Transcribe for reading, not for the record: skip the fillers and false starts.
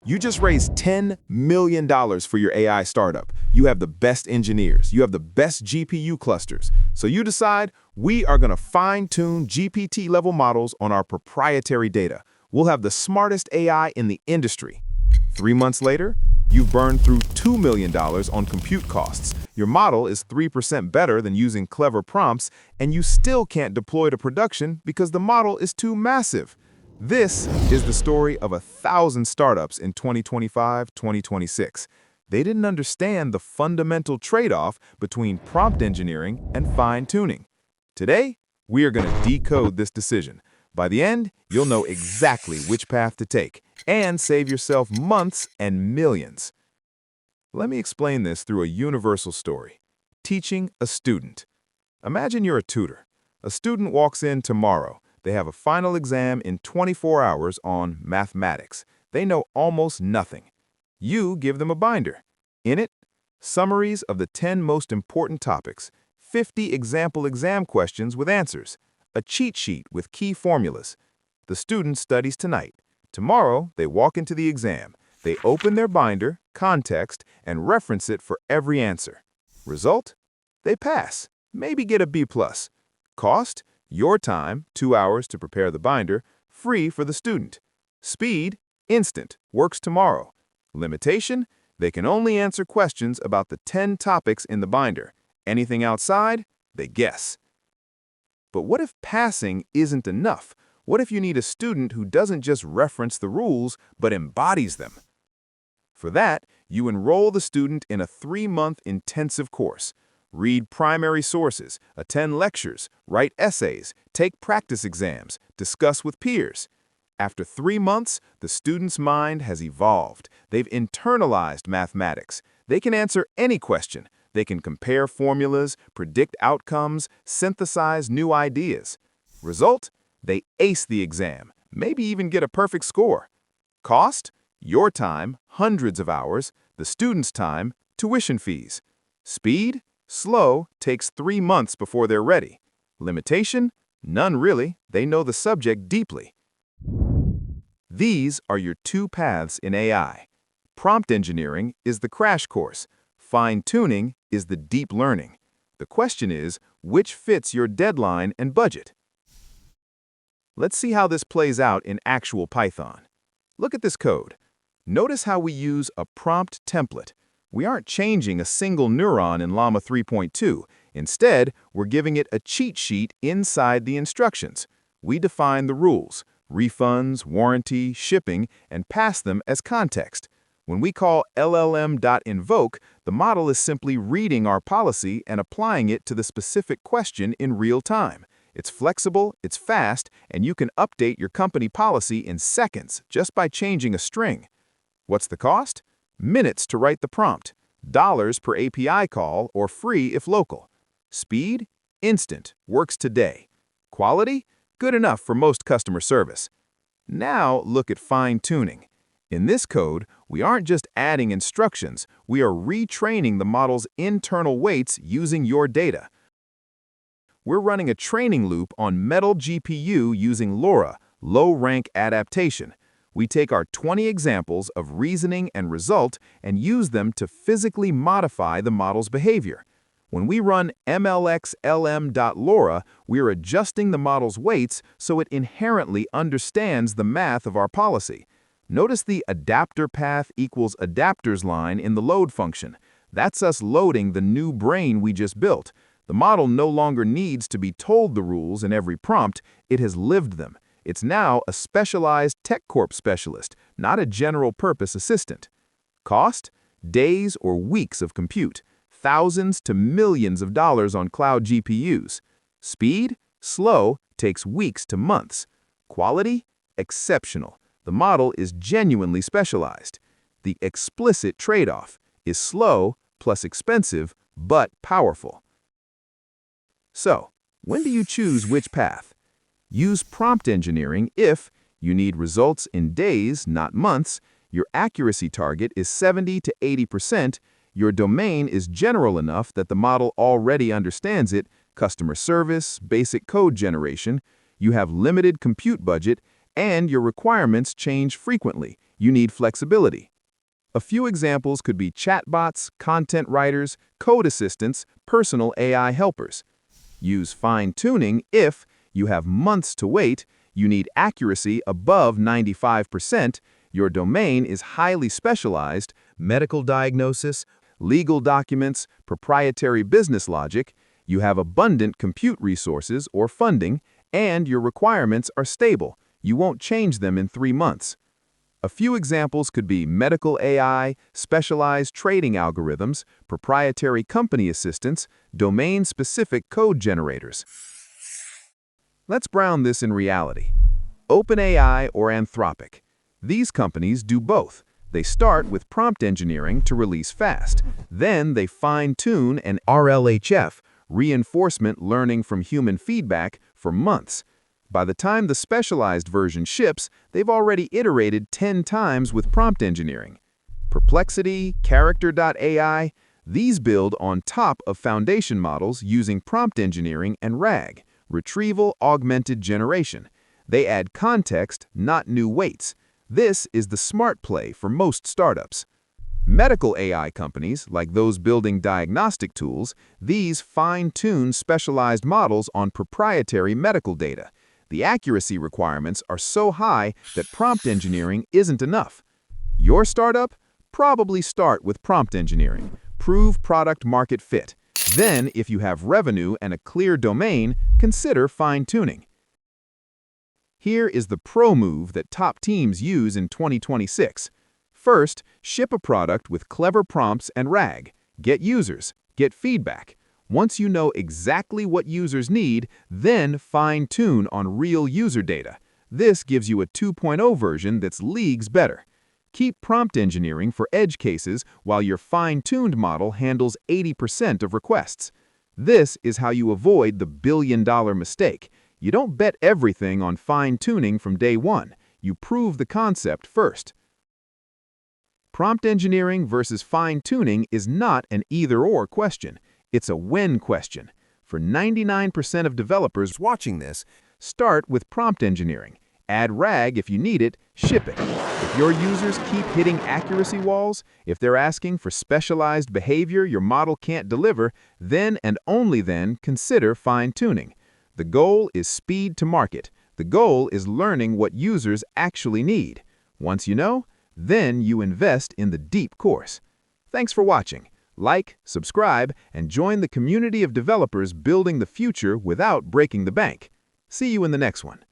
You just raised $10 million for your AI startup. You have the best engineers. You have the best GPU clusters. So you decide, we are going to fine-tune GPT-level models on our proprietary data. We'll have the smartest AI in the industry. 3 months later, you've burned through $2 million on compute costs. Your model is 3% better than using clever prompts, and you still can't deploy to production because the model is too massive. This is the story of 1,000 startups in 2025-2026. They didn't understand the fundamental trade-off between prompt engineering and fine-tuning. Today, we are going to decode this decision. By the end, you'll know exactly which path to take and save yourself months and millions. Let me explain this through a universal story. Teaching a student. Imagine you're a tutor. A student walks in tomorrow. They have a final exam in 24 hours on mathematics. They know almost nothing. You give them a binder. In it, summaries of the 10 most important topics, 50 example exam questions with answers, a cheat sheet with key formulas. The student studies tonight. Tomorrow, they walk into the exam. They open their binder, context, and reference it for every answer. Result? They pass, maybe get a B+. Cost? Your time, 2 hours to prepare the binder, free for the student. Speed? Instant, works tomorrow. Limitation? They can only answer questions about the 10 topics in the binder. Anything outside? They guess. But what if passing isn't enough? What if you need a student who doesn't just reference the rules, but embodies them? For that, you enroll the student in a 3-month intensive course. Read primary sources, attend lectures, write essays, take practice exams, discuss with peers. After 3 months, the student's mind has evolved. They've internalized mathematics. They can answer any question. They can compare formulas, predict outcomes, synthesize new ideas. Result? They ace the exam, maybe even get a perfect score. Cost? Your time, hundreds of hours. The student's time, tuition fees. Speed? Slow, takes 3 months before they're ready. Limitation? None really. They know the subject deeply. These are your 2 paths in AI. Prompt engineering is the crash course. Fine-tuning is the deep learning. The question is, which fits your deadline and budget? Let's see how this plays out in actual Python. Look at this code. Notice how we use a prompt template. We aren't changing a single neuron in Llama 3.2. Instead, we're giving it a cheat sheet inside the instructions. We define the rules, refunds, warranty, shipping, and pass them as context. When we call LLM.invoke, the model is simply reading our policy and applying it to the specific question in real time. It's flexible, it's fast, and you can update your company policy in seconds just by changing a string. What's the cost? Minutes to write the prompt, dollars per API call, or free if local. Speed? Instant, works today. Quality? Good enough for most customer service. Now look at fine-tuning. In this code, we aren't just adding instructions, we are retraining the model's internal weights using your data. We're running a training loop on Metal GPU using LoRA, low-rank adaptation. We take our 20 examples of reasoning and result and use them to physically modify the model's behavior. When we run mlxlm.lora, we're adjusting the model's weights so it inherently understands the math of our policy. Notice the adapter path equals adapters line in the load function. That's us loading the new brain we just built. The model no longer needs to be told the rules in every prompt, it has lived them. It's now a specialized TechCorp specialist, not a general-purpose assistant. Cost? Days or weeks of compute. Thousands to millions of dollars on cloud GPUs. Speed? Slow, takes weeks to months. Quality? Exceptional. The model is genuinely specialized. The explicit trade-off is slow plus expensive, but powerful. So, when do you choose which path? Use prompt engineering if you need results in days, not months, your accuracy target is 70 to 80%, your domain is general enough that the model already understands it, customer service, basic code generation, you have limited compute budget, and your requirements change frequently. You need flexibility. A few examples could be chatbots, content writers, code assistants, personal AI helpers. Use fine-tuning if you have months to wait, you need accuracy above 95%, your domain is highly specialized, medical diagnosis, legal documents, proprietary business logic, you have abundant compute resources or funding, and your requirements are stable. You won't change them in 3 months. A few examples could be medical AI, specialized trading algorithms, proprietary company assistants, domain-specific code generators. Let's ground this in reality. OpenAI or Anthropic. These companies do both. They start with prompt engineering to release fast. Then they fine-tune and RLHF, reinforcement learning from human feedback, for months. By the time the specialized version ships, they've already iterated 10 times with prompt engineering. Perplexity, Character.ai, these build on top of foundation models using prompt engineering and RAG, retrieval augmented generation. They add context, not new weights. This is the smart play for most startups. Medical AI companies, like those building diagnostic tools, these fine-tune specialized models on proprietary medical data. The accuracy requirements are so high that prompt engineering isn't enough. Your startup? Probably start with prompt engineering. Prove product market fit. Then, if you have revenue and a clear domain, consider fine-tuning. Here is the pro move that top teams use in 2026. First, ship a product with clever prompts and RAG. Get users, get feedback. Once you know exactly what users need, then fine-tune on real user data. This gives you a 2.0 version that's leagues better. Keep prompt engineering for edge cases while your fine-tuned model handles 80% of requests. This is how you avoid the billion-dollar mistake. You don't bet everything on fine-tuning from day one. You prove the concept first. Prompt engineering versus fine-tuning is not an either-or question. It's a when question. For 99% of developers watching this, start with prompt engineering. Add RAG if you need it, ship it. If your users keep hitting accuracy walls, if they're asking for specialized behavior your model can't deliver, then and only then consider fine-tuning. The goal is speed to market. The goal is learning what users actually need. Once you know, then you invest in the deep course. Thanks for watching. Like, subscribe, and join the community of developers building the future without breaking the bank. See you in the next one.